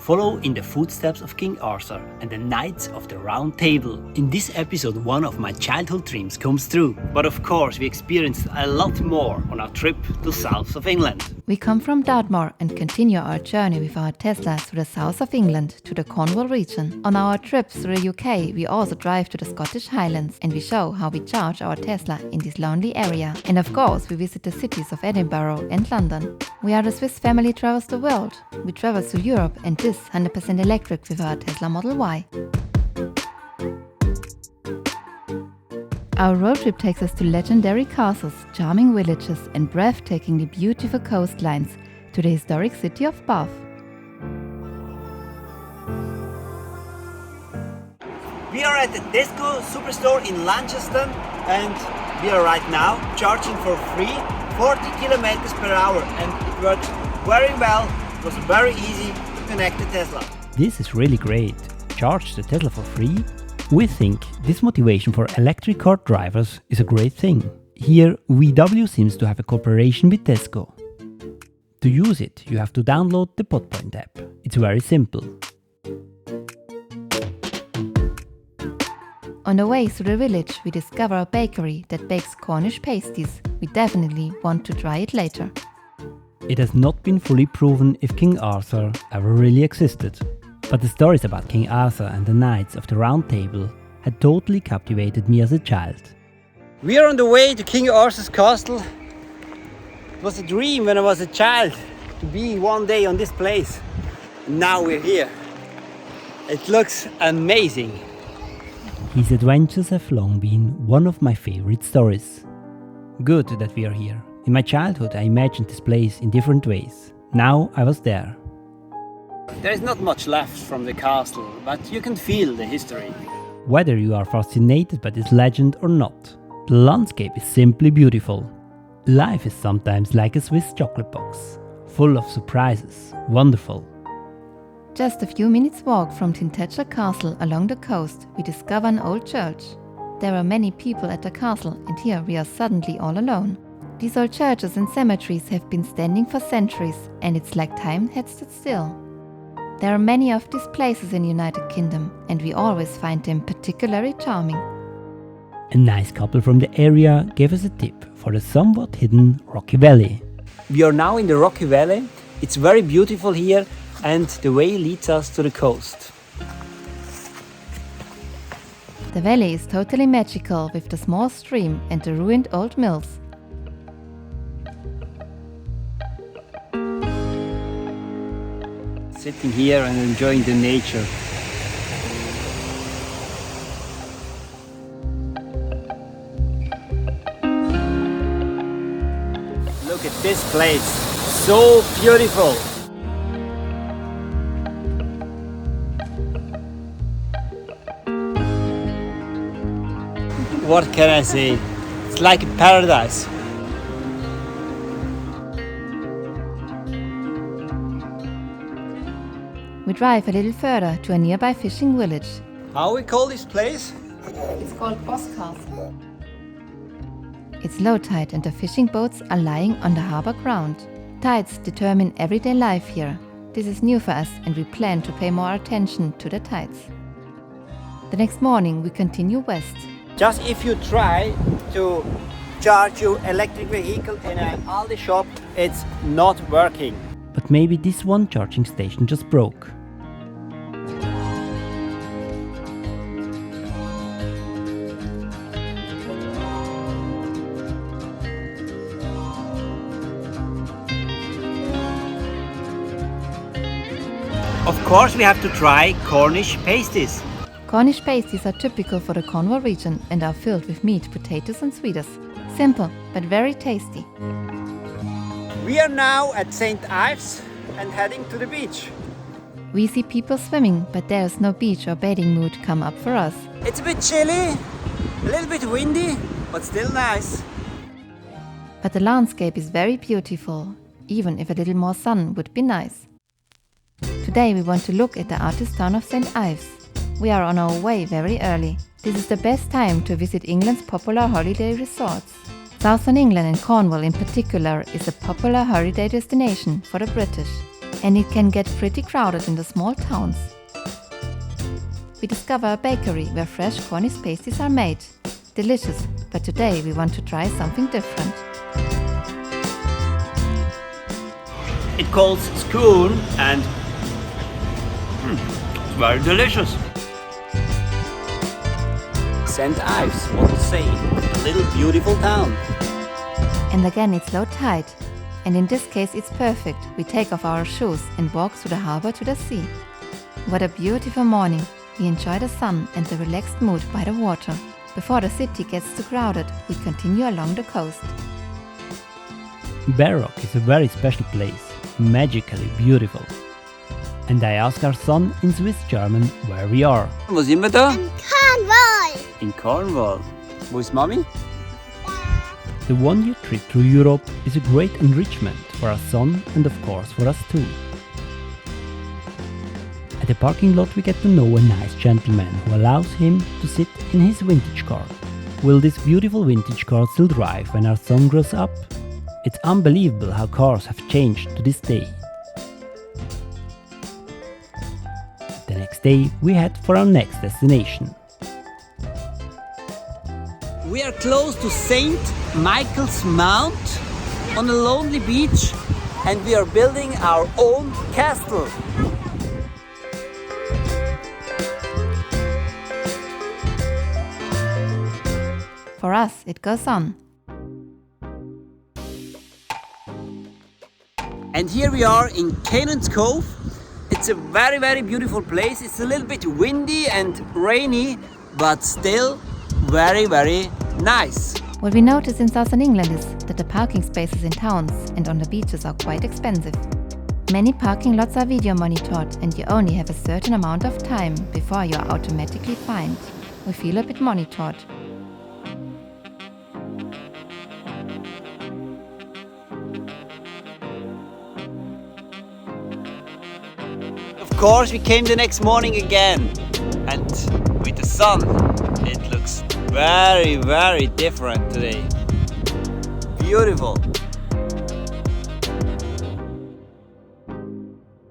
follow in the footsteps of King Arthur and the Knights of the Round Table. In this episode, one of my childhood dreams comes true. But of course, we experienced a lot more on our trip to south of England. We come from Dartmoor and continue our journey with our Tesla through the south of England to the Cornwall region. On our trip through the UK, we also drive to the Scottish Highlands and we show how we charge our Tesla in this lonely area. And of course, we visit the cities of Edinburgh and London. We are the Swiss family travels the world. We travel to Europe and this 100% electric with our Tesla Model Y. Our road trip takes us to legendary castles, charming villages and breathtakingly beautiful coastlines to the historic city of Bath. We are at the Tesco superstore in Manchester and we are right now charging for free 40 kilometers per hour, and it works very well. It was very easy to connect the Tesla. This is really great. Charge the Tesla for free? We think this motivation for electric car drivers is a great thing. Here, VW seems to have a cooperation with Tesco. To use it, you have to download the Podpoint app. It's very simple. On the way through the village, we discover a bakery that bakes Cornish pasties. We definitely want to try it later. It has not been fully proven if King Arthur ever really existed. But the stories about King Arthur and the Knights of the Round Table had totally captivated me as a child. We are on the way to King Arthur's castle. It was a dream when I was a child to be one day on this place. Now we're here. It looks amazing. His adventures have long been one of my favorite stories. Good that we are here. In my childhood I imagined this place in different ways. Now I was there. There is not much left from the castle, but you can feel the history. Whether you are fascinated by this legend or not, the landscape is simply beautiful. Life is sometimes like a Swiss chocolate box, full of surprises, wonderful. Just a few minutes walk from Tintagel Castle along the coast, we discover an old church. There are many people at the castle and here we are suddenly all alone. These old churches and cemeteries have been standing for centuries and it's like time had stood still. There are many of these places in the United Kingdom and we always find them particularly charming. A nice couple from the area gave us a tip for the somewhat hidden Rocky Valley. We are now in the Rocky Valley. It's very beautiful here and the way leads us to the coast. The valley is totally magical with the small stream and the ruined old mills. Sitting here and enjoying the nature. Look at this place, so beautiful. What can I say? It's like a paradise. We drive a little further to a nearby fishing village. How we call this place? It's called Boscastle. It's low tide and the fishing boats are lying on the harbour ground. Tides determine everyday life here. This is new for us and we plan to pay more attention to the tides. The next morning we continue west. Just if you try to charge your electric vehicle in an Aldi shop, it's not working. But maybe this one charging station just broke. Of course we have to try Cornish pasties. Cornish pasties are typical for the Cornwall region and are filled with meat, potatoes and sweeters. Simple, but very tasty. We are now at St. Ives and heading to the beach. We see people swimming, but there is no beach or bathing mood come up for us. It's a bit chilly, a little bit windy, but still nice. But the landscape is very beautiful, even if a little more sun would be nice. Today we want to look at the artist town of St. Ives. We are on our way very early. This is the best time to visit England's popular holiday resorts. Southern England and Cornwall in particular is a popular holiday destination for the British. And it can get pretty crowded in the small towns. We discover a bakery where fresh Cornish pastries are made. Delicious, but today we want to try something different. It calls scone and it's very delicious. St. Ives, what to say, a little beautiful town. And again it's low tide. And in this case it's perfect. We take off our shoes and walk through the harbor to the sea. What a beautiful morning. We enjoy the sun and the relaxed mood by the water. Before the city gets too crowded, we continue along the coast. Barrock is a very special place, magically beautiful. And I ask our son in Swiss German where we are. Wo sind wir da? In Cornwall. In Cornwall. Wo ist Mami? The 1 year trip through Europe is a great enrichment for our son and of course for us too. At the parking lot we get to know a nice gentleman who allows him to sit in his vintage car. Will this beautiful vintage car still drive when our son grows up? It's unbelievable how cars have changed to this day. The next day we head for our next destination. We are close to St. Michael's Mount on a lonely beach and we are building our own castle. For us, it goes on. And here we are in Canaan's Cove. It's a very, very beautiful place. It's a little bit windy and rainy, but still very, very nice. What we notice in southern England is that the parking spaces in towns and on the beaches are quite expensive. Many parking lots are video monitored and you only have a certain amount of time before you are automatically fined. We feel a bit monitored. Of course, we came the next morning again, and with the sun, it looks very, very different today. Beautiful.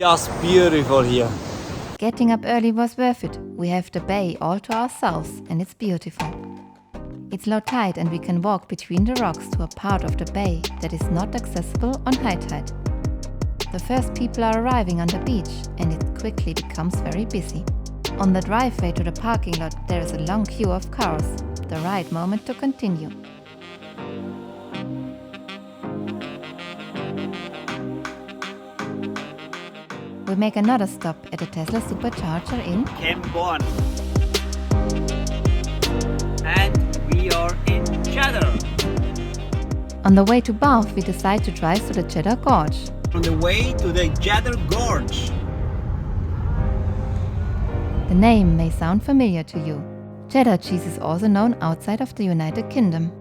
Just beautiful here. Getting up early was worth it. We have the bay all to ourselves and it's beautiful. It's low tide and we can walk between the rocks to a part of the bay that is not accessible on high tide. The first people are arriving on the beach and it quickly becomes very busy. On the driveway to the parking lot there is a long queue of cars. The right moment to continue. We make another stop at the Tesla supercharger in Camborne. And we are in Cheddar. On the way to Bath we decide to drive to the Cheddar Gorge. On the way to the Cheddar Gorge. The name may sound familiar to you. Cheddar cheese is also known outside of the United Kingdom.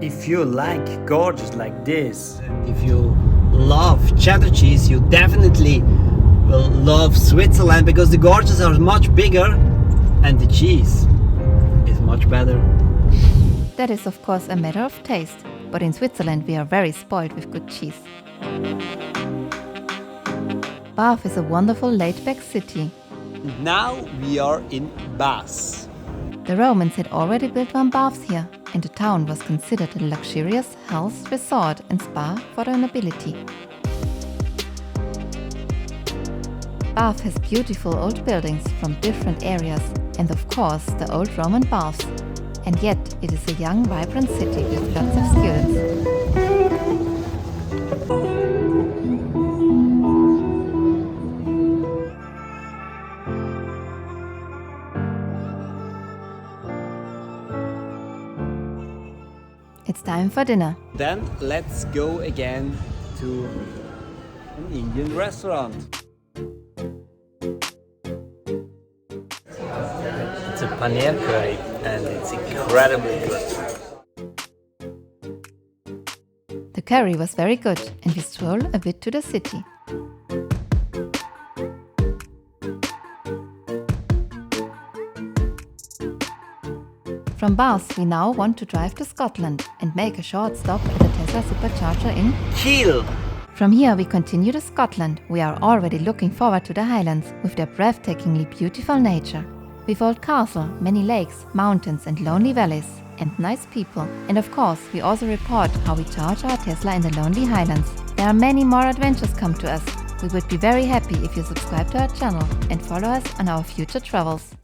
If you like gorges like this, if you love cheddar cheese, you definitely will love Switzerland because the gorges are much bigger and the cheese is much better. That is of course a matter of taste, but in Switzerland we are very spoiled with good cheese. Bath is a wonderful laid-back city. Now we are in Bath. The Romans had already built one baths here, and the town was considered a luxurious health resort and spa for the nobility. Bath has beautiful old buildings from different areas and of course the old Roman baths. And yet it is a young, vibrant city with lots of students. It's time for dinner. Then let's go again to an Indian restaurant. It's a paneer curry and it's incredibly good. The curry was very good and we stroll a bit to the city. From Bath we now want to drive to Scotland and make a short stop at the Tesla supercharger in Kiel. From here we continue to Scotland. We are already looking forward to the Highlands with their breathtakingly beautiful nature. With old castle, many lakes, mountains and lonely valleys, and nice people. And of course, we also report how we charge our Tesla in the lonely Highlands. There are many more adventures come to us. We would be very happy if you subscribe to our channel and follow us on our future travels.